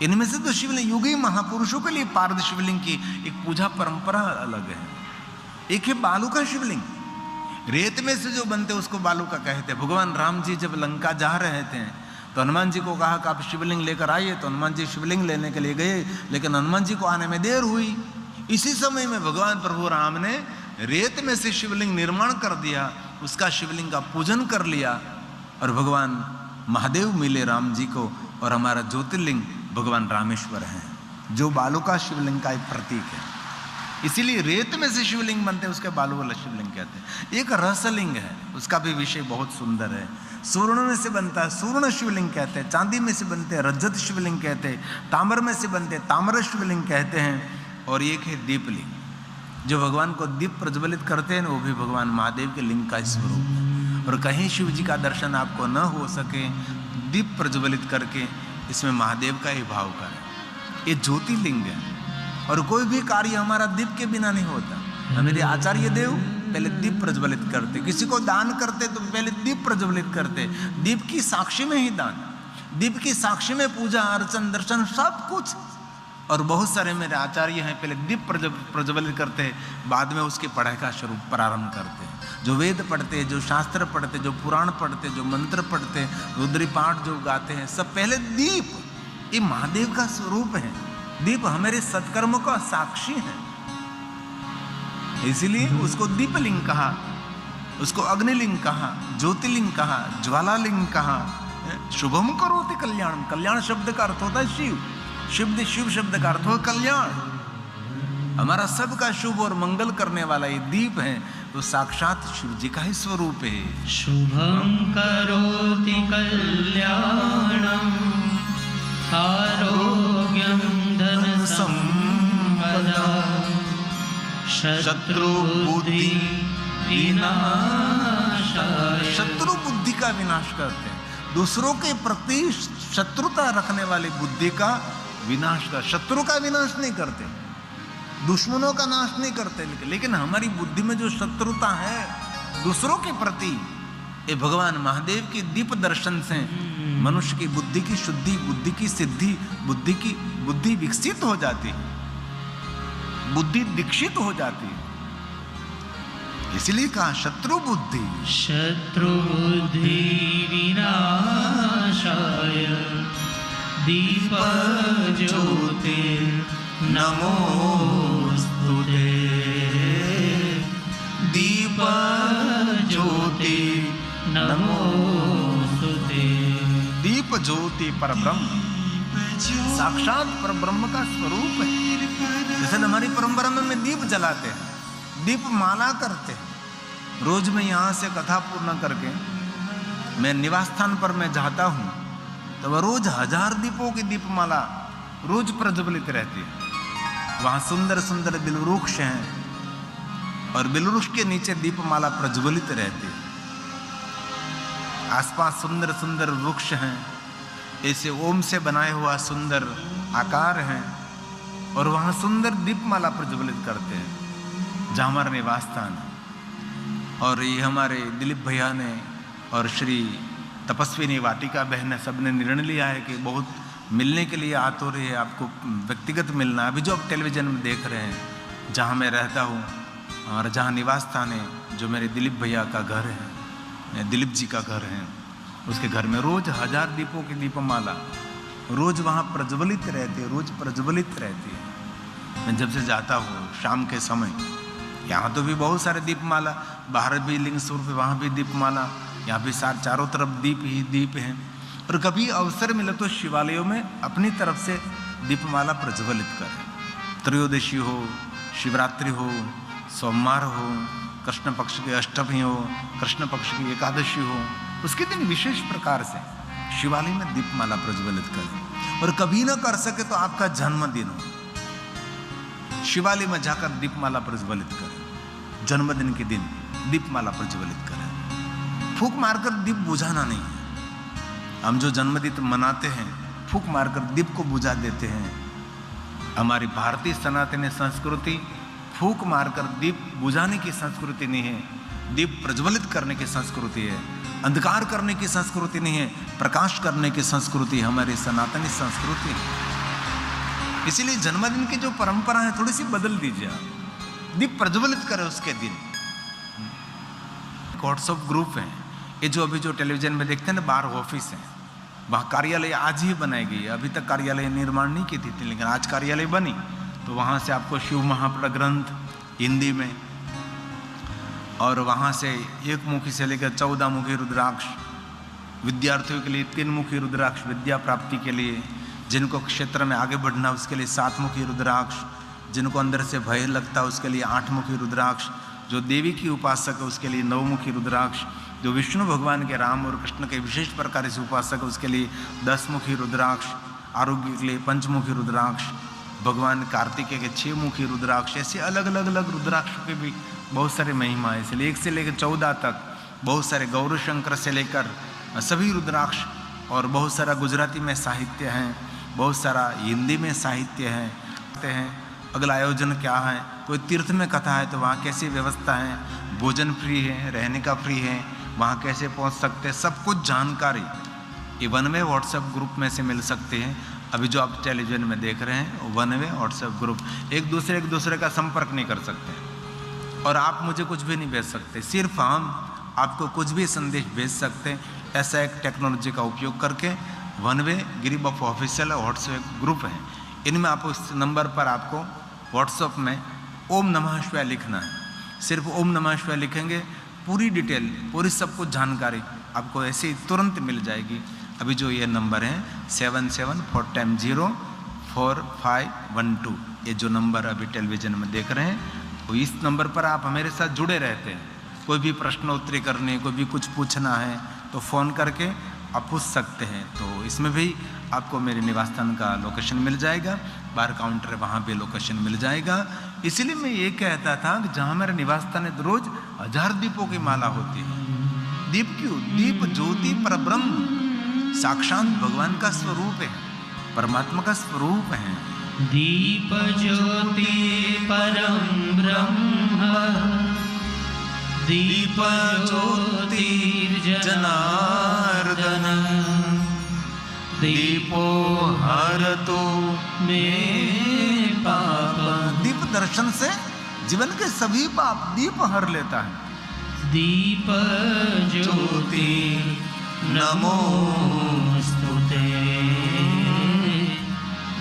इनमें से तो शिवलिंग युगी महापुरुषों के लिए पारद शिवलिंग की एक पूजा परंपरा अलग है। एक है बालू का शिवलिंग, रेत में से जो बनते उसको बालू का कहते। भगवान राम जी जब लंका जा रहे थे तो हनुमान जी को कहा कि आप शिवलिंग लेकर आइए, तो हनुमान जी शिवलिंग लेने के लिए गए, लेकिन हनुमान जी को आने में देर हुई। इसी समय में भगवान प्रभु राम ने रेत में से शिवलिंग निर्माण कर दिया, उसका शिवलिंग का पूजन कर लिया, और भगवान महादेव मिले राम जी को, और हमारा ज्योतिर्लिंग भगवान रामेश्वर हैं, जो बालू का शिवलिंग का एक प्रतीक है। इसीलिए रेत में से शिवलिंग बनते हैं, उसके बालू वाला शिवलिंग कहते हैं। एक रसलिंग है, उसका भी विषय बहुत सुंदर है। स्वर्ण में से बनता है, स्वर्ण शिवलिंग कहते हैं। चांदी में से बनते हैं, रजत शिवलिंग कहते हैं। ताम्र में से बनते हैं, ताम्र शिवलिंग कहते हैं। और एक है दीपलिंग, जो भगवान को दीप प्रज्वलित करते हैं, वो भी भगवान महादेव के लिंग का स्वरूप है। और कहीं शिव जी का दर्शन आपको न हो सके, दीप प्रज्वलित करके इसमें महादेव का ही भाव करें। ये ज्योतिर्लिंग है, और कोई भी कार्य हमारा दीप के बिना नहीं होता। मेरे आचार्य देव पहले दीप प्रज्वलित करते, किसी को दान करते तो पहले दीप प्रज्वलित करते। दीप की साक्षी में ही दान, दीप की साक्षी में पूजा अर्चन दर्शन सब कुछ। और बहुत सारे मेरे आचार्य हैं, पहले दीप प्रज्वलित करते, बाद में उसकी पढ़ाई का स्वरूप प्रारंभ करते हैं। जो वेद पढ़ते, जो शास्त्र पढ़ते, जो पुराण पढ़ते, जो मंत्र पढ़ते, रुद्री पाठ जो गाते हैं, सब पहले दीप, ये महादेव का स्वरूप है। दीप हमारे सत्कर्म का साक्षी है, इसलिए उसको दीपलिंग कहा, उसको अग्निलिंग कहा, ज्योतिलिंग कहा, ज्वालालिंग कहा। शुभम करोति कल्याण, कल्याण शब्द का अर्थ होता है शिव, शिव शब्द का अर्थ हो कल्याण। हमारा सबका शुभ और मंगल करने वाला ये दीप है, तो साक्षात शिव जी का ही स्वरूप है। शुभम करोति कल्याणम आरोग्यम धन संपदा शत्रु बुद्धि विनाशाय। शत्रु बुद्धि का विनाश करते हैं, दूसरों के प्रति शत्रुता रखने वाली बुद्धि का विनाश कर। शत्रु का विनाश नहीं करते, दुश्मनों का नाश नहीं करते, लेकिन हमारी बुद्धि में जो शत्रुता है दूसरों के प्रति, ये भगवान महादेव के दीप दर्शन से मनुष्य की बुद्धि की शुद्धि, बुद्धि की सिद्धि, बुद्धि विकसित हो जाती है, बुद्धि दीक्षित हो जाती है। इसलिए कहा शत्रु बुद्धि विनाशाय दीप ज्योति नमोस्तुते। दीप ज्योति नमोस्तुते। दीप ज्योति परब्रह्म, साक्षात परब्रह्म का स्वरूप है। जैसे हमारी परंपरा में दीप जलाते हैं, दीप माला करते हैं। रोज मैं यहाँ से कथा पूर्ण करके मैं निवास स्थान पर मैं जाता हूँ, तो वह रोज 1000 दीपों की दीपमाला रोज प्रज्वलित रहती है। वहाँ सुंदर सुंदर बिलवृक्ष हैं, और बिलवृक्ष के नीचे दीपमाला प्रज्वलित रहती है। आसपास सुंदर सुंदर वृक्ष हैं, ऐसे ओम से बनाए हुआ सुंदर आकार हैं, और वहाँ सुंदर दीपमाला प्रज्वलित करते हैं, जहाँ हमारा निवास स्थान है। और ये हमारे दिलीप भैया ने और श्री तपस्विनी वाटिका बहन ने सबने निर्णय लिया है कि बहुत मिलने के लिए आतुर है, आपको व्यक्तिगत मिलना। अभी जो आप टेलीविजन में देख रहे हैं, जहाँ मैं रहता हूँ और जहाँ निवास स्थान है, जो मेरे दिलीप भैया का घर है, दिलीप जी का घर है, उसके घर में रोज 1000 दीपों की दीपमाला रोज वहाँ प्रज्वलित रहती है, रोज प्रज्वलित रहती है। मैं जब से जाता हूँ शाम के समय, यहाँ तो भी बहुत सारे दीपमाला, बाहर भी लिंग स्वरूप, वहाँ भी दीपमाला, यहाँ भी चारों तरफ दीप ही दीप हैं। और कभी अवसर मिले तो शिवालयों में अपनी तरफ से दीपमाला प्रज्वलित करें। त्रयोदशी हो, शिवरात्रि हो, सोमवार हो, कृष्ण पक्ष की अष्टमी हो, कृष्ण पक्ष की एकादशी हो, उसके दिन विशेष प्रकार से शिवालय में दीपमाला प्रज्वलित करें। और कभी ना कर सके तो आपका जन्मदिन हो, शिवालय में जाकर दीपमाला प्रज्वलित करें। जन्मदिन के दिन दीपमाला प्रज्वलित करें। फूंक मारकर दीप बुझाना नहीं है। हम जो जन्मदिन मनाते हैं, फूंक मारकर दीप को बुझा देते हैं। हमारी भारतीय सनातनी संस्कृति फूंक मारकर दीप बुझाने की संस्कृति नहीं है, दीप प्रज्वलित करने की संस्कृति है। अंधकार करने की संस्कृति नहीं है, प्रकाश करने की संस्कृति हमारी सनातनी संस्कृति है। इसीलिए जन्मदिन की जो परंपरा है थोड़ी सी बदल दीजिए आप, दीप प्रज्वलित करें उसके दिन। व्हाट्सएप ग्रुप है, ये जो अभी जो टेलीविजन में देखते हैं ना, बार ऑफिस है, वहाँ कार्यालय आज ही बनाई गई है। अभी तक कार्यालय निर्माण नहीं की थी, लेकिन आज कार्यालय बनी, तो वहाँ से आपको शिव महाप्र ग्रंथ हिंदी में, और वहाँ से 1 मुखी से लेकर 14 मुखी रुद्राक्ष, विद्यार्थियों के लिए 3 मुखी रुद्राक्ष विद्या प्राप्ति के लिए, जिनको क्षेत्र में आगे बढ़ना उसके लिए 7 मुखी रुद्राक्ष, जिनको अंदर से भय लगता है उसके लिए 8 मुखी रुद्राक्ष, जो देवी की उपासक है उसके लिए 9 मुखी रुद्राक्ष, जो विष्णु भगवान के राम और कृष्ण के विशेष प्रकार से उपासक है उसके लिए 10 मुखी रुद्राक्ष, आरोग्य के लिए 5 मुखी रुद्राक्ष, भगवान कार्तिकेय के 6 मुखी रुद्राक्ष, ऐसे अलग अलग रुद्राक्ष के भी बहुत सारे महिमा है। इसलिए 1 से लेकर 14 तक बहुत सारे, गौरी शंकर से लेकर सभी रुद्राक्ष, और बहुत सारा गुजराती में साहित्य है, बहुत सारा हिंदी में साहित्य है। अगला आयोजन क्या है, कोई तीर्थ में कथा है तो वहाँ कैसी व्यवस्था है, भोजन फ्री है, रहने का फ्री है, वहाँ कैसे पहुँच सकते हैं, सब कुछ जानकारी ये 1 वे व्हाट्सएप ग्रुप में से मिल सकते हैं। अभी जो आप टेलीविजन में देख रहे हैं 1 वे व्हाट्सएप ग्रुप, एक दूसरे का संपर्क नहीं कर सकते, और आप मुझे कुछ भी नहीं भेज सकते, सिर्फ हम आपको कुछ भी संदेश भेज सकते हैं। ऐसा एक टेक्नोलॉजी का उपयोग करके 1 वे गिरिबापू ऑफिशियल व्हाट्सएप ग्रुप है, इनमें आप उस नंबर पर आपको व्हाट्सएप में ओम नमः शिवाय लिखना है। सिर्फ ओम नमः शिवाय लिखेंगे, पूरी डिटेल, पूरी सब कुछ जानकारी आपको ऐसे ही तुरंत मिल जाएगी। अभी जो ये नंबर है 7741044512, ये जो नंबर अभी टेलीविजन में देख रहे हैं, तो इस नंबर पर आप हमारे साथ जुड़े रहते हैं। कोई भी प्रश्नोत्तरी करनी, कोई भी कुछ पूछना है तो फ़ोन करके आप पूछ सकते हैं। तो इसमें भी आपको मेरे निवास स्थान का लोकेशन मिल जाएगा, बार काउंटर है वहाँ भी लोकेशन मिल जाएगा। इसीलिए मैं ये कहता था कि जहाँ मेरा निवास स्थान है रोज 1000 दीपों की माला होती है। दीप क्यों? दीप ज्योति परब्रह्म, साक्षात भगवान का स्वरूप है, परमात्मा का स्वरूप है। दीप ज्योति परम ब्रह्म, दीप ज्योति जनार्दन, दीपो हरतु मे पाप। दीप दर्शन से जीवन के सभी पाप दीप हर लेता है। दीप ज्योति नमोस्तुते,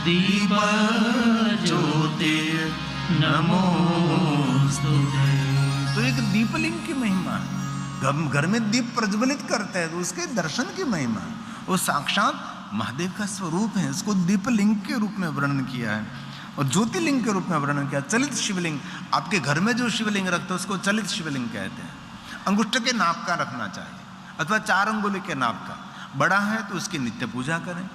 दीप ज्योति नमोस्तुते। तो एक दीपलिंग की महिमा है, घर में दीप प्रज्वलित करते हैं तो उसके दर्शन की महिमा है। वो साक्षात महादेव का स्वरूप है, उसको दीपलिंग के रूप में वर्णन किया है और ज्योतिलिंग के रूप में वर्णन किया। चलित शिवलिंग, आपके घर में जो शिवलिंग रखते हैं उसको चलित शिवलिंग कहते हैं। अंगुष्ठ के नाप का रखना चाहिए अथवा 4 अंगुली के नाप का, बड़ा है तो उसकी नित्य पूजा करें।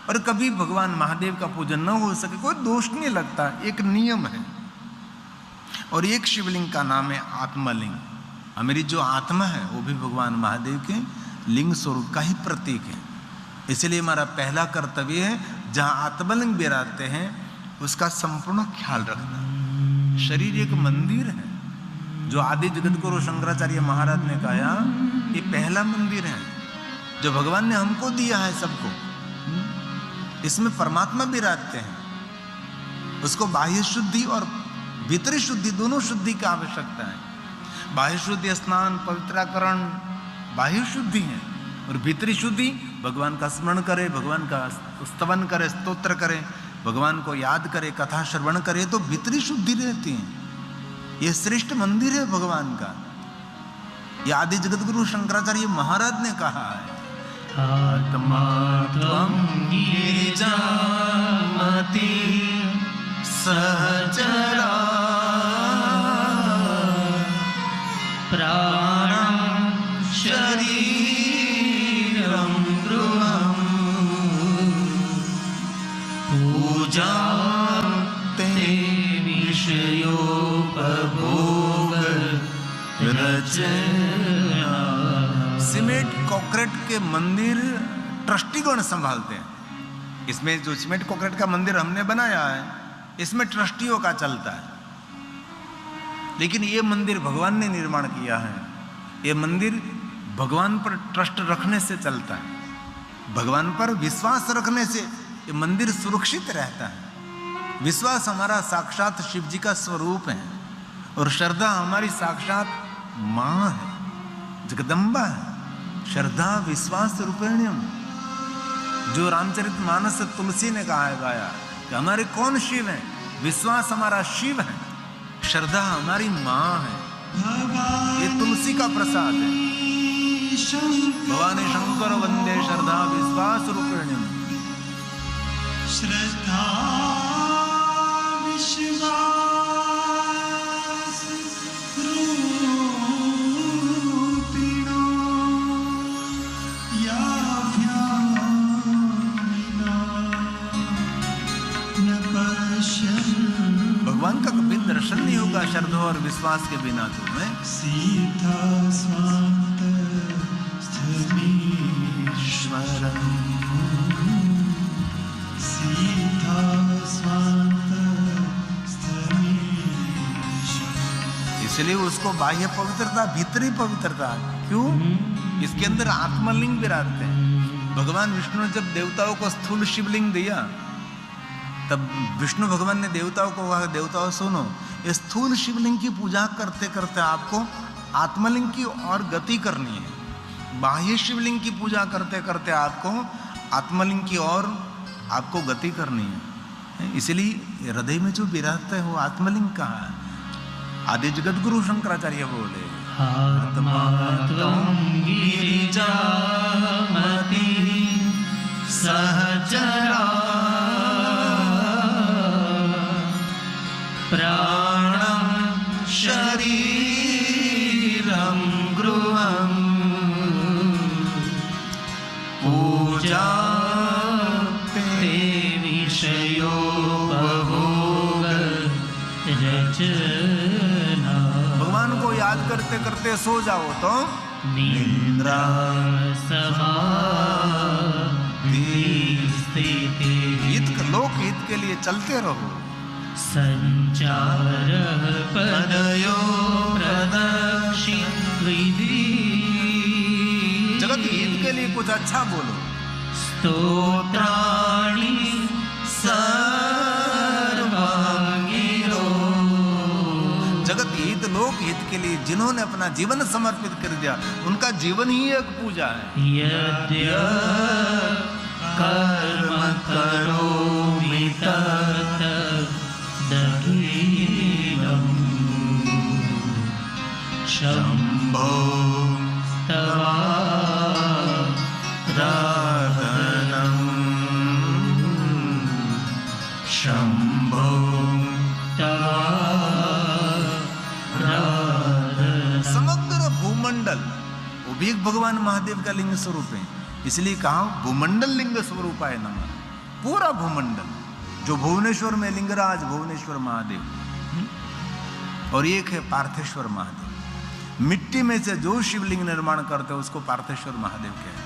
और कभी भगवान महादेव का पूजन न हो सके कोई दोष नहीं लगता, एक नियम है। और एक शिवलिंग का नाम है आत्मलिंग, हमारी जो आत्मा है वो भी भगवान महादेव के लिंग स्वरूप का ही प्रतीक है। इसलिए हमारा पहला कर्तव्य है जहाँ आत्मलिंग विराजते हैं उसका संपूर्ण ख्याल रखना। शरीर एक मंदिर है, जो आदि जगत गुरु शंकराचार्य महाराज ने कहा ये पहला मंदिर है जो भगवान ने हमको दिया है सबको। इसमें परमात्मा विराजते हैं, उसको बाह्य शुद्धि और भीतरी शुद्धि दोनों शुद्धि की आवश्यकता है। बाह्य शुद्धि स्नान पवित्राकरण बाह्य शुद्धि है, और भीतरी शुद्धि भगवान का स्मरण करे, भगवान का स्तवन करे, स्तोत्र करे, भगवान को याद करे, कथा श्रवण करे तो भीतरी शुद्धि रहती है। ये श्रेष्ठ मंदिर है भगवान का। ये आदि जगत गुरु शंकराचार्य महाराज ने कहा है आत्मा त्वं गिरिजामति सहचरा, प्राणं शरीरं गृहं, पूजा ते विषयोपभोग रचना। सीमेंट कॉन्क्रीट के मंदिर ट्रस्टीगण संभालते हैं। इसमें जो सीमेंट कॉन्क्रीट का मंदिर हमने बनाया है इसमें ट्रस्टियों का चलता है, लेकिन ये मंदिर भगवान ने निर्माण किया है। ये मंदिर भगवान पर ट्रस्ट रखने से चलता है, भगवान पर विश्वास रखने से ये मंदिर सुरक्षित रहता है। विश्वास हमारा साक्षात शिव जी का स्वरूप है और श्रद्धा हमारी साक्षात माँ है, जगदम्बा है। श्रद्धा विश्वास रूपेण्यम, जो रामचरितमानस तुलसी ने कहा है, गाया कि हमारे कौन शिव है? विश्वास हमारा शिव है, श्रद्धा हमारी माँ है। ये तुलसी का प्रसाद है। भवानी शंकर वंदे श्रद्धा विश्वास रूपेण्यम। श्रद्धा विश्वास रूपिणो याभ्यां विना न पश्यन्। भगवान का कभी दर्शन नहीं होगा श्रद्धा और विश्वास के बिना। तुम्हें सीता स्वांत स्थमीश्वरम्, सीता स्वांत स्थमीश्वरम्। इसलिए उसको बाह्य पवित्रता, भीतरी पवित्रता। क्यों? इसके अंदर आत्मलिंग विराजते हैं। भगवान विष्णु ने जब देवताओं को स्थूल शिवलिंग दिया, तब विष्णु भगवान ने देवताओं को कहा, देवताओं सुनो, इस स्थूल शिवलिंग की पूजा करते करते आपको आत्मलिंग की और गति करनी है। बाह्य शिवलिंग की पूजा करते करते आपको आत्मलिंग की और आपको गति करनी है। इसलिए हृदय में जो विराजता है वो आत्मलिंग कहा है। आदि जगत गुरु शंकराचार्य बोले, आत्मा त्वं गिरिजामति सहचरा प्राणं शरीरं गृहम् पूजा ते विषयोपभोग रचना। भगवान को याद करते करते सो जाओ तो निद्रा समाधि स्थिति। हित लोक हित के लिए चलते रहो। संचार पदयो प्रदक्षिण जगत हित के लिए कुछ अच्छा बोलो। स्तोत्राणि सर्वांगिरो। जगत हित लोक हित के लिए जिन्होंने अपना जीवन समर्पित कर दिया, उनका जीवन ही एक पूजा है। यद्य कर्म करोमि तत् दहीनम् शम्भो तवाराधनम् शम्भो तवाराधनम्। समग्र भूमंडल वो भी एक भगवान महादेव का लिंग स्वरूप है। इसलिए कहा भूमंडल लिंग स्वरूप है नमः। पूरा भूमंडल जो भुवनेश्वर में लिंगराज भुवनेश्वर महादेव, और एक है पार्थेश्वर महादेव। मिट्टी में से जो शिवलिंग निर्माण करते हैं उसको पार्थेश्वर महादेव कहते हैं।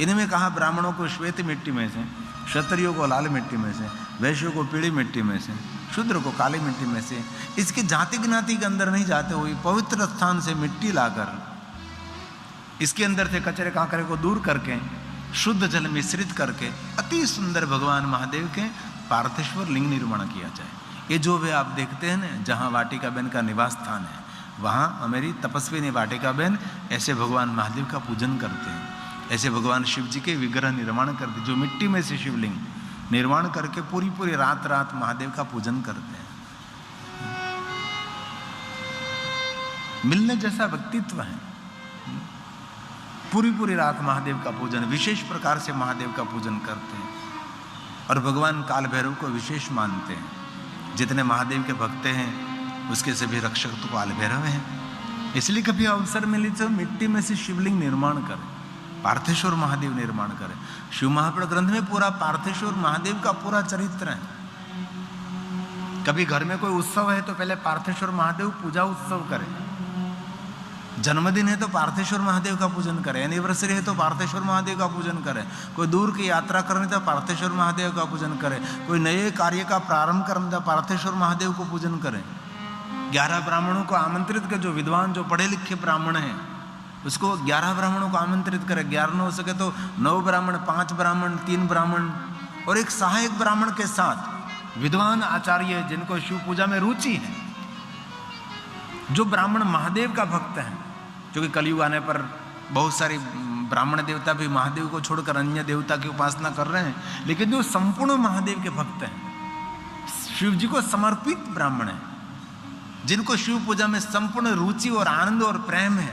इनमें कहा ब्राह्मणों को श्वेत मिट्टी में से, क्षत्रियों को लाल मिट्टी में से, वैश्यों को पीली मिट्टी में से, शूद्र को काली मिट्टी में से। इसकी जाति ज्ञाति के अंदर नहीं जाते हुए पवित्र स्थान से मिट्टी लाकर इसके अंदर से कचरे कांकरे को दूर करके शुद्ध जल मिश्रित करके अति सुंदर भगवान महादेव के पार्थेश्वर लिंग निर्माण किया जाए। ये जो भी आप देखते हैं ना, जहाँ वाटिका बहन का निवास स्थान है, वहाँ हमारी तपस्विनी वाटिका बहन ऐसे भगवान महादेव का पूजन करते हैं। ऐसे भगवान शिव जी के विग्रह निर्माण करते, जो मिट्टी में से शिवलिंग निर्माण करके पूरी पूरी रात रात महादेव का पूजन करते हैं। मिलने जैसा व्यक्तित्व है। पूरी पूरी रात महादेव का पूजन, विशेष प्रकार से महादेव का पूजन करते हैं और भगवान काल भैरव को विशेष मानते हैं। जितने महादेव के भक्त हैं उसके सभी रक्षक तो काल भैरव हैं। इसलिए कभी अवसर मिले तो मिट्टी में से शिवलिंग निर्माण करें, पार्थेश्वर महादेव निर्माण करें। शिव महापुराण ग्रंथ में पूरा पार्थेश्वर महादेव का पूरा चरित्र है। कभी घर में कोई उत्सव है तो पहले पार्थेश्वर महादेव पूजा उत्सव करें। जन्मदिन है तो पार्थेश्वर महादेव का पूजन करें, एनिवर्सरी है तो पार्थेश्वर महादेव का पूजन करें, कोई दूर की यात्रा करनी तो पार्थेश्वर महादेव का पूजन करें, कोई नए कार्य का प्रारंभ करना तो पार्थेश्वर महादेव को पूजन करें। 11 ब्राह्मणों को आमंत्रित कर, जो विद्वान जो पढ़े लिखे ब्राह्मण हैं उसको 11 ब्राह्मणों को आमंत्रित करें। 11 न हो सके तो 9 ब्राह्मण, 5 ब्राह्मण, 3 ब्राह्मण और एक सहायक ब्राह्मण के साथ विद्वान आचार्य जिनको शिव पूजा में रुचि है, जो ब्राह्मण महादेव का भक्त है, क्योंकि कलयुग आने पर बहुत सारे ब्राह्मण देवता भी महादेव को छोड़कर अन्य देवता की उपासना कर रहे हैं, लेकिन जो संपूर्ण महादेव के भक्त हैं, शिव जी को समर्पित ब्राह्मण हैं, जिनको शिव पूजा में संपूर्ण रुचि और आनंद और प्रेम है,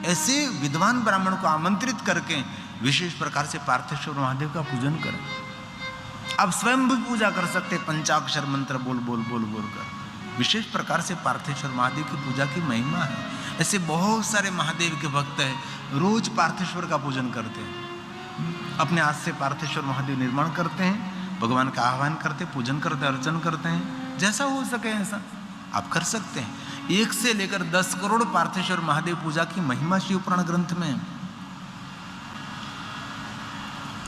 ऐसे विद्वान ब्राह्मण को आमंत्रित करके विशेष प्रकार से पार्थेश्वर महादेव का पूजन करें। आप स्वयं भी पूजा कर सकते, पंचाक्षर मंत्र बोल बोल बोल बोल कर। विशेष प्रकार से पार्थेश्वर महादेव की पूजा की महिमा है। ऐसे बहुत सारे महादेव के भक्त हैं, रोज पार्थेश्वर का पूजन करते हैं, अपने हाथ से पार्थेश्वर महादेव निर्माण करते हैं, भगवान का आह्वान करते, पूजन करते, अर्चन करते हैं। जैसा हो सके ऐसा आप कर सकते हैं। 1 से लेकर 10 करोड़ पार्थेश्वर महादेव पूजा की महिमा शिव पुराण ग्रंथ में है।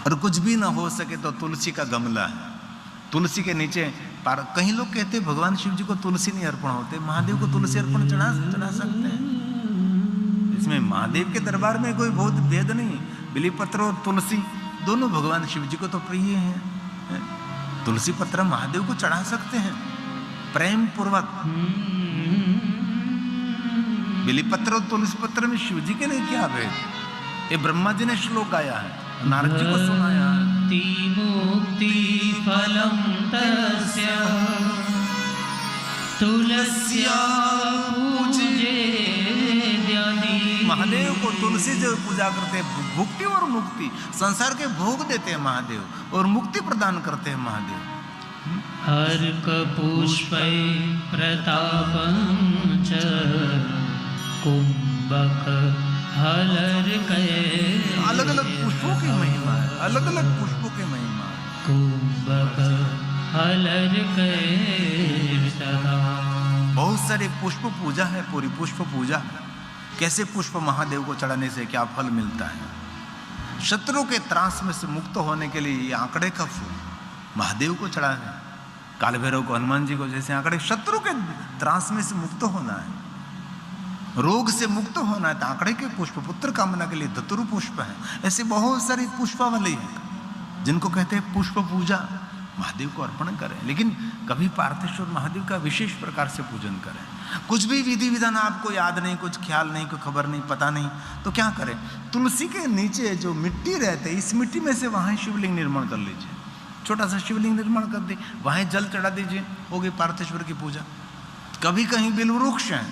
और कुछ भी ना हो सके तो तुलसी का गमला है, तुलसी के नीचे कहीं लोग कहते हैं भगवान शिव जी को तुलसी नहीं अर्पण होते, महादेव को तुलसी अर्पण चढ़ा सकते हैं। इसमें महादेव के दरबार में कोई बहुत भेद नहीं। बिलीपत्र और तुलसी दोनों भगवान शिव जी को तो प्रिय हैं। तुलसी पत्र महादेव को चढ़ा सकते हैं प्रेम पूर्वक। बिलीपत्र और तुलसी पत्र में शिव जी के लिए क्या भेद? ये ब्रह्मा जी ने श्लोक गाया है, नारद जी को सुनाया। मुक्ति फलम तस्य तुलस्या पूजे द्यादि। महादेव को तुलसी जो पूजा करते हैं, भुक्ति और मुक्ति, संसार के भोग देते हैं महादेव, और मुक्ति प्रदान करते हैं महादेव। अर्क पुष्पै प्रतापं च कुंभक हलर कै। अलग अलग पुष्पों की महिमा है, अलग अलग पुष्पों की महिमा है। कुंभक हलर कै सदा। बहुत सारे पुष्प पूजा है, पूरी पुष्प पूजा। कैसे पुष्प महादेव को चढ़ाने से क्या फल मिलता है? शत्रु के त्रास में से मुक्त होने के लिए ये आंकड़े का फूल महादेव को चढ़ाना है। काल भैरव को, हनुमान जी को जैसे आंकड़े, शत्रु के त्रास में से मुक्त होना है, रोग से मुक्त होना है तो आंकड़े के पुष्प, पुत्र कामना के लिए धतुरु पुष्प है। ऐसे बहुत सारी पुष्पावली है जिनको कहते हैं पुष्प पूजा। महादेव को अर्पण करें, लेकिन कभी पार्थेश्वर महादेव का विशेष प्रकार से पूजन करें। कुछ भी विधि विधान आपको याद नहीं, कुछ ख्याल नहीं, कोई खबर नहीं, पता नहीं, तो क्या करें? तुलसी के नीचे जो मिट्टी रहते, इस मिट्टी में से वहाँ शिवलिंग निर्माण कर लीजिए। छोटा सा शिवलिंग निर्माण कर दे, वहाँ जल चढ़ा दीजिए, होगी पार्थेश्वर की पूजा। कभी कहीं बिलवृक्ष है,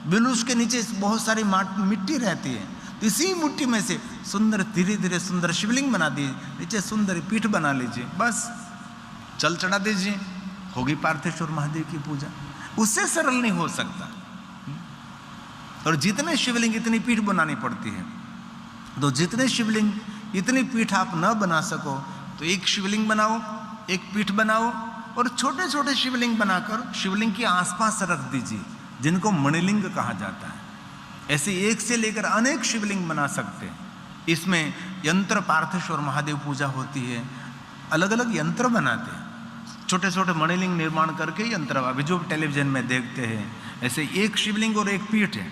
बिलवृक्ष के नीचे बहुत सारी मिट्टी रहती है, तो इसी मिट्टी में से सुंदर, धीरे धीरे सुंदर शिवलिंग बना दीजिए, नीचे सुंदर पीठ बना लीजिए, बस जल चढ़ा दीजिए, होगी पार्थेश्वर महादेव की पूजा। उससे सरल नहीं हो सकता। और जितने शिवलिंग इतनी पीठ बनानी पड़ती है, तो जितने शिवलिंग इतनी पीठ आप न बना सको तो एक शिवलिंग बनाओ, एक पीठ बनाओ, और छोटे छोटे शिवलिंग बनाकर शिवलिंग के आसपास रख दीजिए, जिनको मणिलिंग कहा जाता है। ऐसे एक से लेकर अनेक शिवलिंग बना सकते हैं। इसमें यंत्र पार्थेश्वर महादेव पूजा होती है, अलग अलग यंत्र बनाते हैं, छोटे छोटे मणिलिंग निर्माण करके यंत्र। अभी जो टेलीविजन में देखते हैं, ऐसे एक शिवलिंग और एक पीठ है,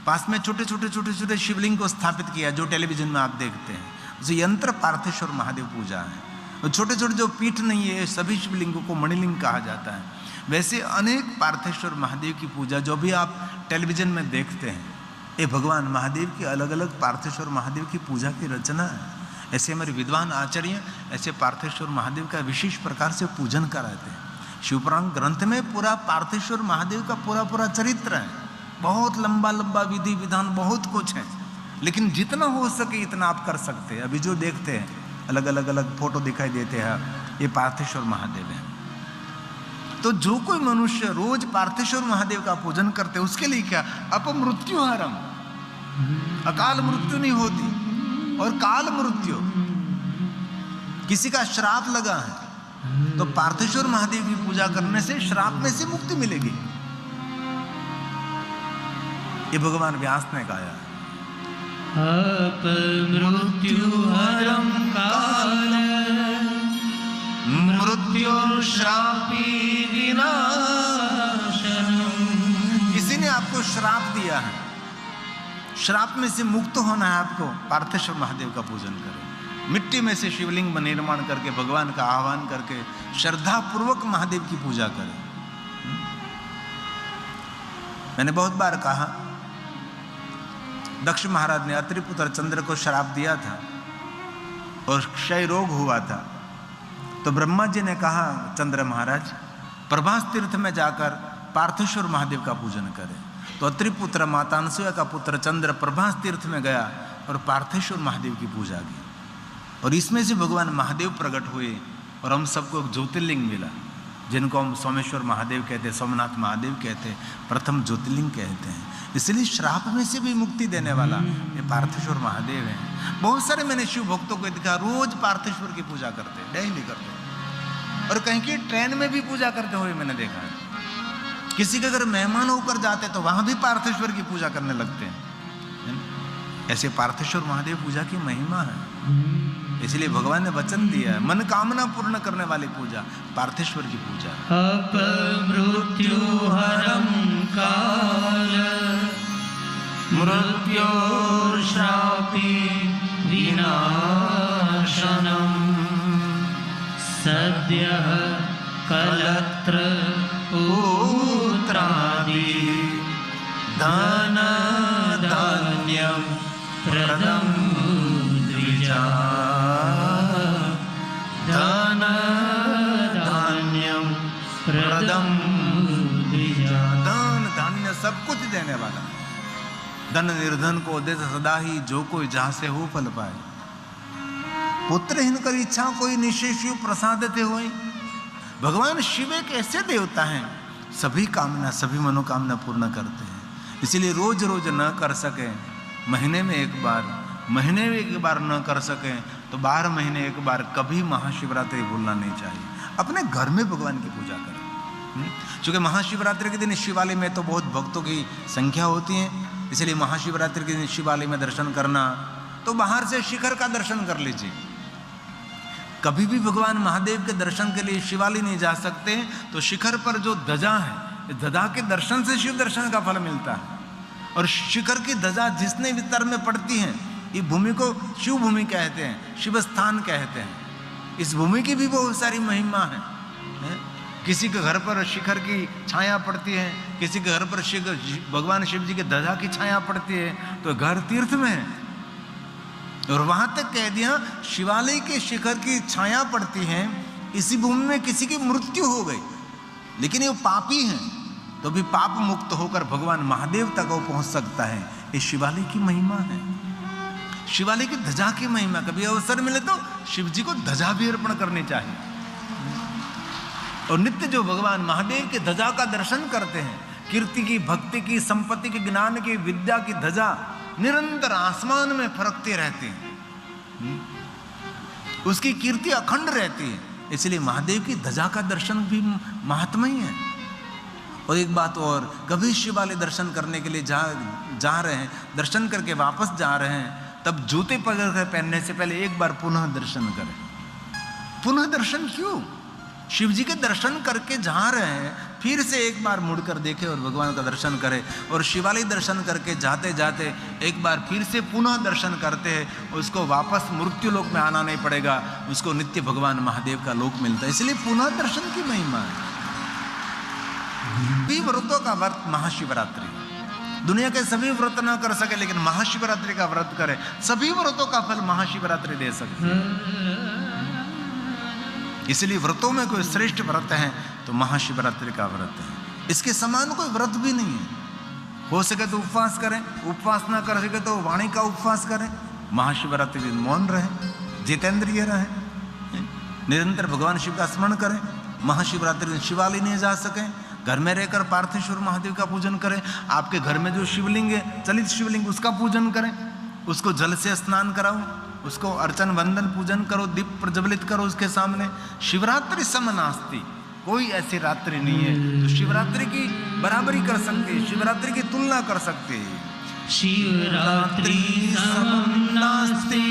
पास में छोटे छोटे छोटे छोटे शिवलिंग को स्थापित किया, जो टेलीविजन में आप देखते हैं, उसे यंत्र पार्थेश्वर महादेव पूजा है। और छोटे छोटे जो पीठ नहीं है, सभी शिवलिंगों को मणिलिंग कहा जाता है। वैसे अनेक पार्थेश्वर महादेव की पूजा जो भी आप टेलीविजन में देखते हैं, ये भगवान महादेव की अलग अलग पार्थेश्वर महादेव की पूजा की रचना है। ऐसे हमारे विद्वान आचार्य ऐसे पार्थेश्वर महादेव का विशेष प्रकार से पूजन कराते हैं। शिवपुराण ग्रंथ में पूरा पार्थेश्वर महादेव का पूरा चरित्र है, बहुत लंबा लंबा विधि विधान बहुत कुछ है, लेकिन जितना हो सके इतना आप कर सकते हैं। अभी जो देखते हैं अलग अलग अलग फोटो दिखाई देते हैं, ये पार्थेश्वर महादेव है। तो जो कोई मनुष्य रोज पार्थेश्वर महादेव का पूजन करते हैं, उसके लिए क्या? अपमृत्युहरम, अकाल मृत्यु नहीं होती। और काल मृत्यु, किसी का श्राप लगा है तो पार्थेश्वर महादेव की पूजा करने से श्राप में से मुक्ति मिलेगी। ये भगवान व्यास ने कहा। अपमृत्युहरं काल मृत्युर्श्रापी विनाशनम्। किसी ने आपको श्राप दिया है, श्राप में से मुक्त होना है आपको, पार्थेश्वर महादेव का पूजन करें। मिट्टी में से शिवलिंग निर्माण करके भगवान का आह्वान करके श्रद्धा पूर्वक महादेव की पूजा करें। मैंने बहुत बार कहा, दक्ष महाराज ने अत्रि पुत्र चंद्र को श्राप दिया था और क्षय रोग हुआ था, तो ब्रह्मा जी ने कहा चंद्र महाराज प्रभास तीर्थ में जाकर पार्थेश्वर महादेव का पूजन करें। तो अत्रि पुत्र माता अनसुया का पुत्र चंद्र प्रभास तीर्थ में गया और पार्थेश्वर महादेव की पूजा की, और इसमें से भगवान महादेव प्रकट हुए और हम सबको एक ज्योतिर्लिंग मिला, जिनको हम सोमेश्वर महादेव कहते हैं, सोमनाथ महादेव कहते हैं, प्रथम ज्योतिर्लिंग कहते हैं। इसलिए श्राप में से भी मुक्ति देने वाला ये पार्थेश्वर महादेव है। बहुत सारे मैंने शिव भक्तों को दिखा रोज पार्थेश्वर की पूजा करते, डेली करते, और कहीं की ट्रेन में भी पूजा करते हुए मैंने देखा है। किसी के अगर मेहमान होकर जाते तो वहां भी पार्थेश्वर की पूजा करने लगते हैं। ऐसे पार्थेश्वर महादेव पूजा की महिमा है, इसलिए भगवान ने वचन दिया है, मन कामना पूर्ण करने वाली पूजा पार्थेश्वर की पूजा। अपमृत्यु हरं काल मृत्योर्श्रापि विनाशनम् सद्यः कलत्र पुत्रादि धन धान्यं प्रदं द्विजा धन धान्यं प्रदं द्विजा। धन धान्य सब कुछ देने वाला, धन निर्धन को दे सदा ही, जो कोई जहां से हो फल पाए। पुत्रहीन कर इच्छा कोई निश्चय शिव प्रसाद थे होई। भगवान शिव एक ऐसे देवता हैं, सभी कामना सभी मनोकामना पूर्ण करते हैं। इसलिए रोज रोज न कर सके, महीने में एक बार, महीने में एक बार न कर सके तो 12 महीने एक बार कभी महाशिवरात्रि भूलना नहीं चाहिए। अपने घर में भगवान की पूजा करें, क्योंकि महाशिवरात्रि के दिन शिवालय में तो बहुत भक्तों की संख्या होती है, इसलिए महाशिवरात्रि के दिन शिवालय में दर्शन करना, तो बाहर से शिखर का दर्शन कर लीजिए। कभी भी भगवान महादेव के दर्शन के लिए शिवालय नहीं जा सकते तो शिखर पर जो ध्वजा है, ध्वजा के दर्शन से शिव दर्शन का फल मिलता है। और शिखर की ध्वजा जिसने वितर में पड़ती है, ये भूमि को शिव भूमि कहते हैं, शिव स्थान कहते हैं। इस भूमि की भी बहुत सारी महिमा है। किसी के घर पर शिखर की छाया पड़ती है, किसी के घर पर भगवान शिव जी के ध्वजा की छाया पड़ती है, तो घर तीर्थ में है। और वहां तक कह दिया शिवालय के शिखर की छाया पड़ती है, इसी भूमि में किसी की मृत्यु हो गई, लेकिन ये पापी है तो भी पाप मुक्त होकर भगवान महादेव तक वो पहुंच सकता है। ये शिवालय की महिमा है, शिवालय की ध्वजा की महिमा। कभी अवसर मिले तो शिव जी को ध्वजा भी अर्पण करनी चाहिए। और नित्य जो भगवान महादेव के ध्वजा का दर्शन करते हैं, कीर्ति की, भक्ति की, संपत्ति की, ज्ञान की, विद्या की ध्वजा निरंतर आसमान में फरकती रहती है, उसकी कीर्ति अखंड रहती है। इसलिए महादेव की ध्वजा का दर्शन भी महात्मा ही है। और एक बात और, कभी शिवालय दर्शन करने के लिए जा रहे हैं, दर्शन करके वापस जा रहे हैं, तब जूते पहनने से पहले एक बार पुनः दर्शन करें। पुनः दर्शन क्यों? शिव जी के दर्शन करके जा रहे हैं, फिर से एक बार मुड़कर देखें और भगवान का दर्शन करें। और शिवालय दर्शन करके जाते जाते एक बार फिर से पुनः दर्शन करते हैं, उसको वापस मृत्यु लोक में आना नहीं पड़ेगा, उसको नित्य भगवान महादेव का लोक मिलता है। इसलिए पुनः दर्शन की महिमा है। सभी व्रतों का व्रत महाशिवरात्रि, दुनिया के सभी व्रत ना कर सके लेकिन महाशिवरात्रि का व्रत करे, सभी व्रतों का फल महाशिवरात्रि दे सकते हैं। इसलिए व्रतों में कोई श्रेष्ठ व्रत है तो महाशिवरात्रि का व्रत है। इसके समान कोई व्रत भी नहीं है। हो सके तो उपवास करें, उपवास ना कर सके तो वाणी का उपवास करें, महाशिवरात्रि दिन मौन रहे, जितेंद्रिय रहे, निरंतर भगवान शिव का स्मरण करें। महाशिवरात्रि दिन शिवालय नहीं जा सके, घर में रहकर पार्थेश्वर महादेव का पूजन करें। आपके घर में जो शिवलिंग है, चलित शिवलिंग, उसका पूजन करें, उसको जल से स्नान कराओ, उसको अर्चन वंदन पूजन करो, दीप प्रज्वलित करो उसके सामने। शिवरात्रि सम नास्ति, कोई ऐसी रात्रि नहीं है जो शिवरात्रि की बराबरी कर सकती है, शिवरात्रि की तुलना कर सकती है। शिवरात्रि समं नास्ति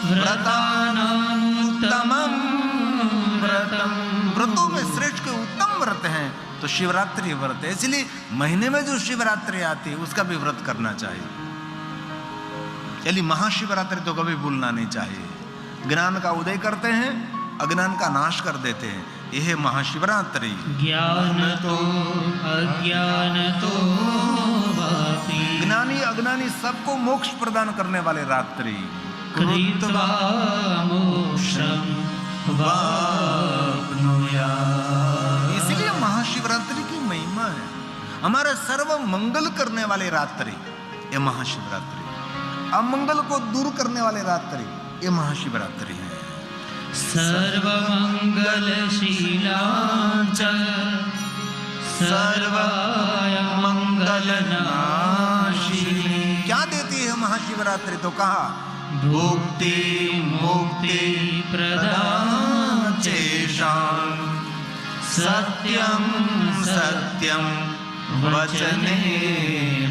व्रतानामुत्तमं व्रतम्। व्रतों में श्रेष्ठ के उत्तम व्रत हैं तो शिवरात्रि व्रत है। इसलिए महीने में जो शिवरात्रि आती है उसका भी व्रत करना चाहिए। चलिए महाशिवरात्रि तो कभी भूलना नहीं चाहिए। ज्ञान का उदय करते हैं अज्ञान का नाश कर देते हैं। यह महाशिवरात्रि ज्ञान तो अज्ञान तो वापि ज्ञानी अज्ञानी सबको मोक्ष प्रदान करने वाले रात्रि कृत्वा मोक्षं वाप्नुयात्। इसलिए महाशिवरात्रि की महिमा है। हमारा सर्व मंगल करने वाले रात्रि ये महाशिवरात्रि, अमंगल को दूर करने वाले रात्रि ये महाशिवरात्रि है। सर्वमंगलशीलांच सर्वाय मंगलनाशिनी। क्या देती है महाशिवरात्रि? तो कहा भुक्ति मुक्ति प्रदां चेषां सत्यं सत्यं वचने।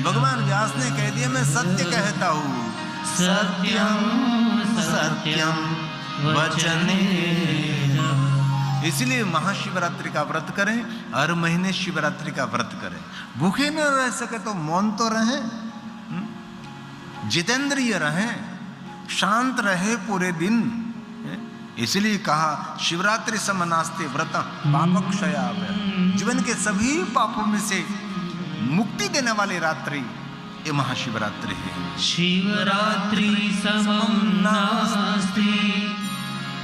भगवान व्यास ने कह दिया मैं सत्य कहता हूँ, सत्यं सत्यं वचने। इसलिए महाशिवरात्रि का व्रत करें, हर महीने शिवरात्रि का व्रत करें। भूखे न रह सके तो मौन तो रहें, जितेंद्रिय रहें, शांत रहे पूरे दिन। इसलिए कहा शिवरात्रि समनास्ते व्रत पापक्षयाय। जीवन के सभी पापों में से मुक्ति देने वाली रात्रि ये महाशिवरात्रि है। शिवरात्रि समं नास्ति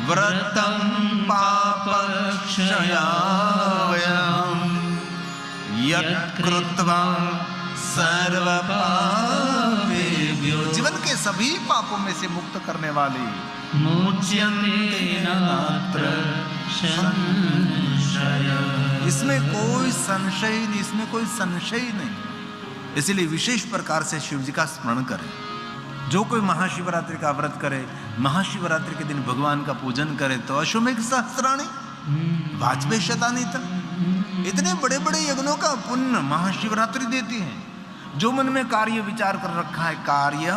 व्रतं पापक्षयाय यत् कृत्वा सर्व पापेभ्यो। जीवन के सभी पापों में से मुक्त करने वाली मुच्यते नात्र संशय। इसमें कोई संशय नहीं, इसमें कोई संशय नहीं। इसलिए विशेष प्रकार से शिव जी का स्मरण करें। जो कोई महाशिवरात्रि का व्रत करे, महाशिवरात्रि के दिन भगवान का पूजन करे तो अश्वमेघ सहस्राणी वाजपेयी शतानी तक इतने बड़े बड़े यज्ञों का पुण्य महाशिवरात्रि देती है। जो मन में कार्य विचार कर रखा है, कार्य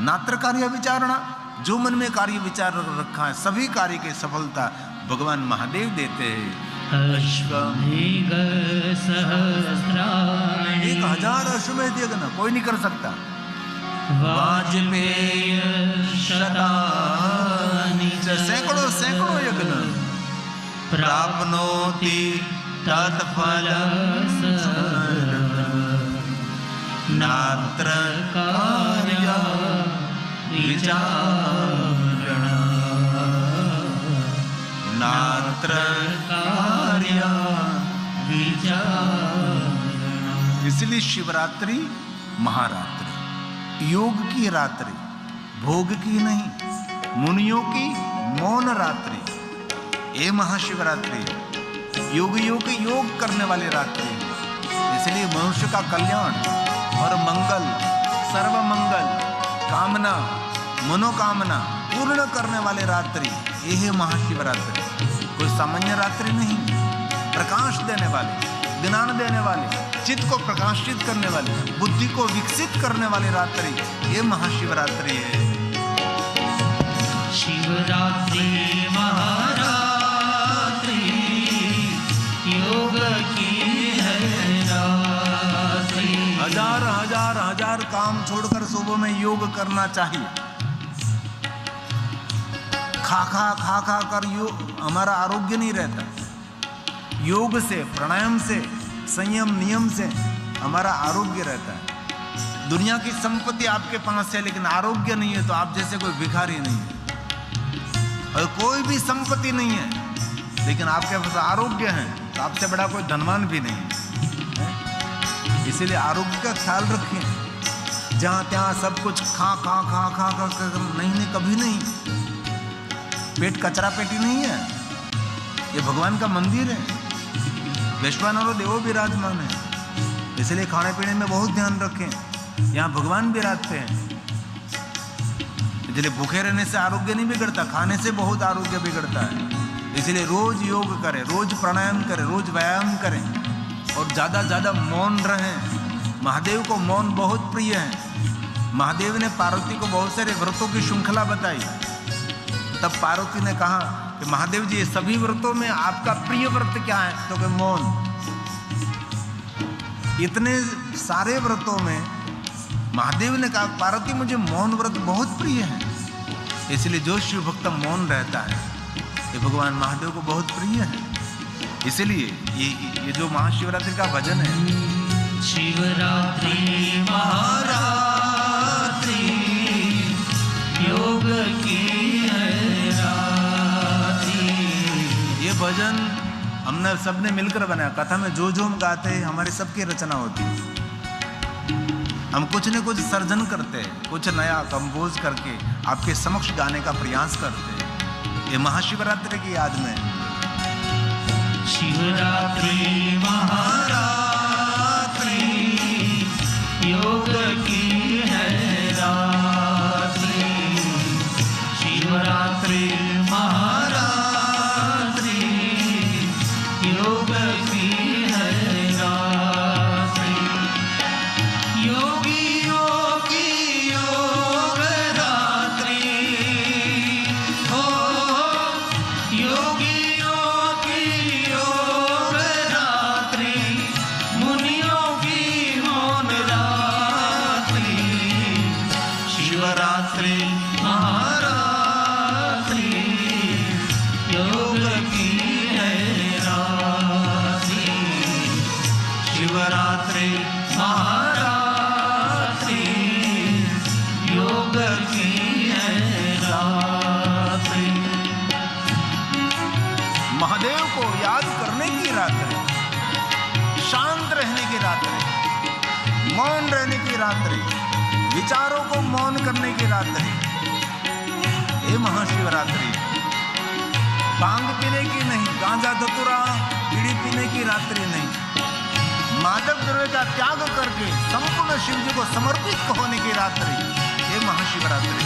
नात्र कार्य विचारणा, जो मन में कार्य विचार कर रखा है सभी कार्य की सफलता भगवान महादेव देते हैं। अश्वमेघ सहस्राणि 1000 अश्वमेध यज्ञ कोई नहीं कर सकता। वाजपेय शतानि सैकड़ों सैकड़ों यज्ञ प्राप्नोति तत्फलं नात्र कार्य विचारणा नात्र कार्य विचारणा। इसलिए शिवरात्रि महारात्रि, योग की रात्रि, भोग की नहीं, मुनियों की मौन रात्रि ये महाशिवरात्रि है। योगियों के योग करने वाली रात्रि। इसलिए मनुष्य का कल्याण और मंगल, सर्व मंगल, कामना मनोकामना पूर्ण करने वाले रात्रि ये है महाशिवरात्रि। कोई सामान्य रात्रि नहीं, प्रकाश देने वाली, ज्ञान देने वाली, चित्त को प्रकाशित करने वाली, बुद्धि को विकसित करने वाली रात्रि ये महाशिवरात्रि है। शिवरात्रि महारात्रि योग की है रात्रि। हजार हजार हजार काम छोड़कर सुबह में योग करना चाहिए। खा खा कर योग हमारा आरोग्य नहीं रहता। योग से, प्राणायाम से, संयम नियम से हमारा आरोग्य रहता है। दुनिया की संपत्ति आपके पास है लेकिन आरोग्य नहीं है तो आप जैसे कोई भिखारी नहीं है। और कोई भी संपत्ति नहीं है लेकिन आपके पास आरोग्य है तो आपसे बड़ा कोई धनवान भी नहीं है। इसीलिए आरोग्य का ख्याल रखें। जहाँ तहाँ सब कुछ खा नहीं, कभी नहीं। पेट कचरा पेटी नहीं है, ये भगवान का मंदिर है। वैश्वानरो देवो विराजमान है, इसलिए खाने पीने में बहुत ध्यान रखें। यहाँ भगवान विराजते हैं। इसलिए भूखे रहने से आरोग्य नहीं बिगड़ता, खाने से बहुत आरोग्य बिगड़ता है। इसलिए रोज योग करें, रोज प्राणायाम करें, रोज व्यायाम करें और ज़्यादा मौन रहें। महादेव को मौन बहुत प्रिय है। महादेव ने पार्वती को बहुत सारे व्रतों की श्रृंखला बताई। तब पार्वती ने कहा कि महादेव जी ये सभी व्रतों में आपका प्रिय व्रत क्या है? तो कि मौन। इतने सारे व्रतों में महादेव ने कहा पार्वती मुझे मौन व्रत बहुत प्रिय है। इसलिए जो शिव भक्त मौन रहता है ये भगवान महादेव को बहुत प्रिय है। इसलिए ये जो महाशिवरात्रि का भजन है, शिवरात्रि महारात्रि योग की है रात्रि। ये भजन हमने सबने मिलकर बनाया। कथा में जो हम गाते हैं हमारी सबकी रचना होती है। हम कुछ न कुछ सर्जन करते हैं, कुछ नया कंपोज करके आपके समक्ष गाने का प्रयास करते हैं। ये महाशिवरात्रि की याद में शिवरात्रि महारात्रि योग की है रात्रि। शिवरात्रि महारात्रि योग की है रात्रि। योगियों की योग रात्रि हो, योगियों की योग रात्रि, मुनियों की मौन रात्रि। शिवरात्रि महारात्रि योग की है रात्रि। शिवरात्रि महारात्रि योग की है रात्रि। महादेव को याद करने की रात्रि, शांत रहने की रात्रि, मौन रहने की रात्रि, विचारों को मौन करने की रात्रि, ये महाशिवरात्रि। भांग पीने की नहीं, गांजा धतूरा बीड़ी पीने की रात्रि नहीं, मादक द्रव्य का त्याग करके संपूर्ण शिव जी को समर्पित होने की रात्रि, ये महाशिवरात्रि।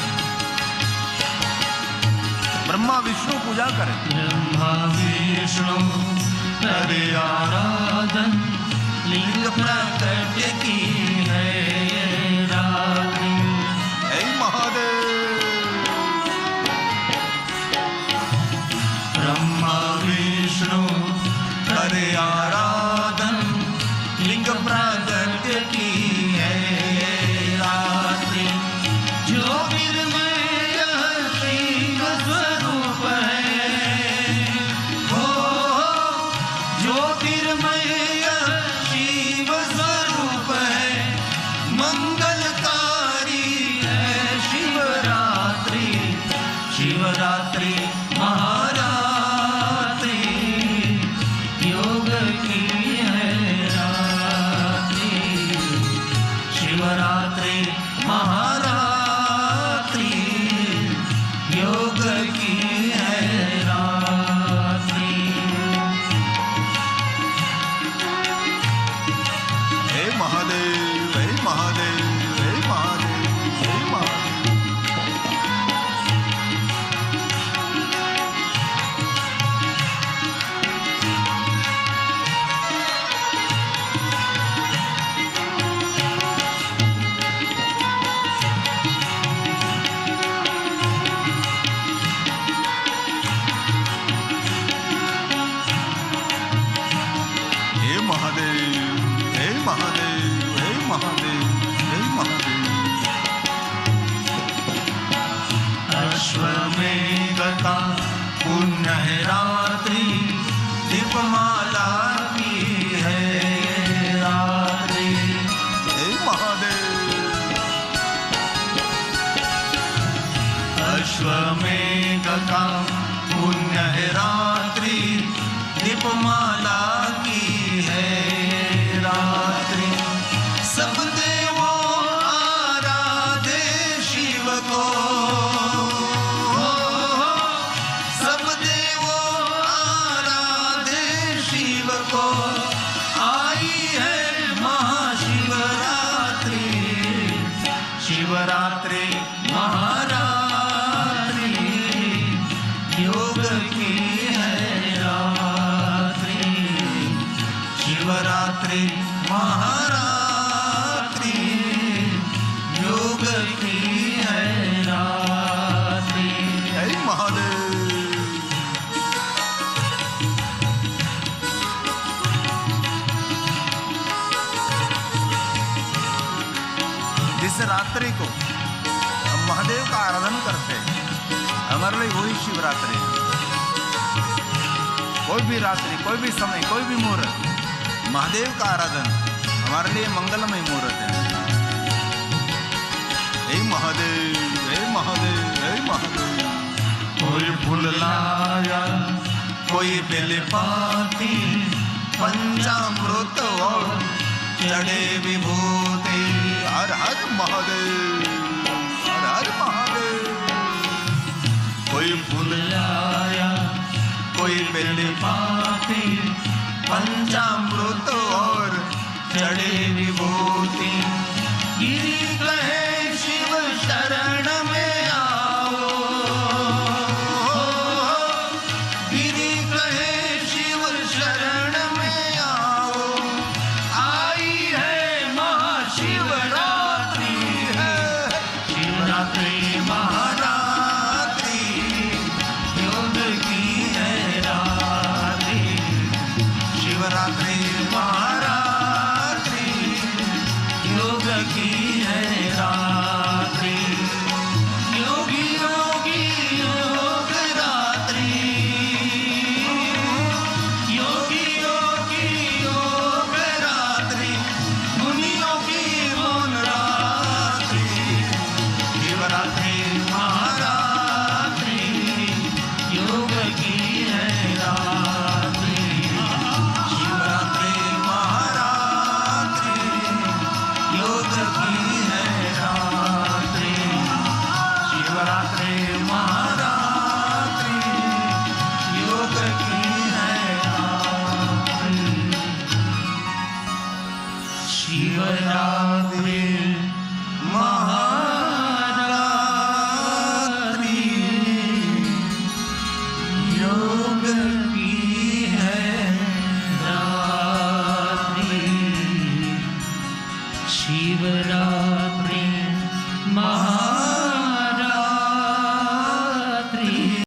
ब्रह्मा विष्णु पूजा करें, ब्रह्मा विष्णु करे आराधन, लिंग प्रकट की है ये रात्रि। हे महादेव। ब्रह्मा विष्णु करे आराधन, लिंग प्रकट की है ये रात्रि। ज्योतिर्मय यह शिव स्वरूप है हो, ज्योतिर्मय यह शिव स्वरूप है। मंगलकारी है शिवरात्रि। शिवरात्रि महारात्रि योग की है रात्रि। शिवरात्रि महारात्रि योग की है रात्रि। हे महादेव, हे महादेव, हे महादेव, हे महादेव। हे महादेव, हे महादेव, हे महादेव, हे महादेव। अश्वमेध का पुण्य है रात्रि, दीपमाला की है ये रात्रि। हे महादेव। अश्वमेध का पुण्य है रात्रि, दीपमाला की है ये रात्रि। सब देवों आराधे शिव को, सब देवों आराधे शिव को। आई है महाशिवरात्रि। शिवरात्रि महारात्रि योग की है रात्रि। शिवरात्रि महारात्रि योग की है रात्रि। हे महादेव। जिस रात्रि को हम महादेव का आराधन करते हैं, हमारे लिए वही शिवरात्रि है। कोई भी रात्रि, कोई भी समय, कोई भी मुहूर्त, महादेव का आराधन हमारे लिए मंगलमय मुहूर्त है। हे महादेव, हे महादेव, हे महादेव। कोई फूल लाया, कोई बेलपाती, पंचामृत और चढ़े विभूति। हर हर महादेव, हर हर महादेव। कोई फूल लाया, कोई बेलपाती, पंचामृत और चढ़े विभूति। गिरी कहे शिव शरण में आओ, गिरी कहे शिव शरण में आओ। आई है महाशिवरात्रि है, शिवरात्रि महारात्रि योग की है रात्रि, शिवरात्रि महारात्रि योग की है रात्रि। योगी योगी योग रात्रि, योगी योगी योग रात्रि, मुनियों की मौन रात्रि, शिवरात्रि महारात्रि योग की है रात्रि, शिवरात्रि महारात्रि योग की है रात्रि, शिवरात्रि महारात्रि योग की है रात्रि। शिवरात्रि महारात्रि योग की है रात्रि, शिवरात्रि महा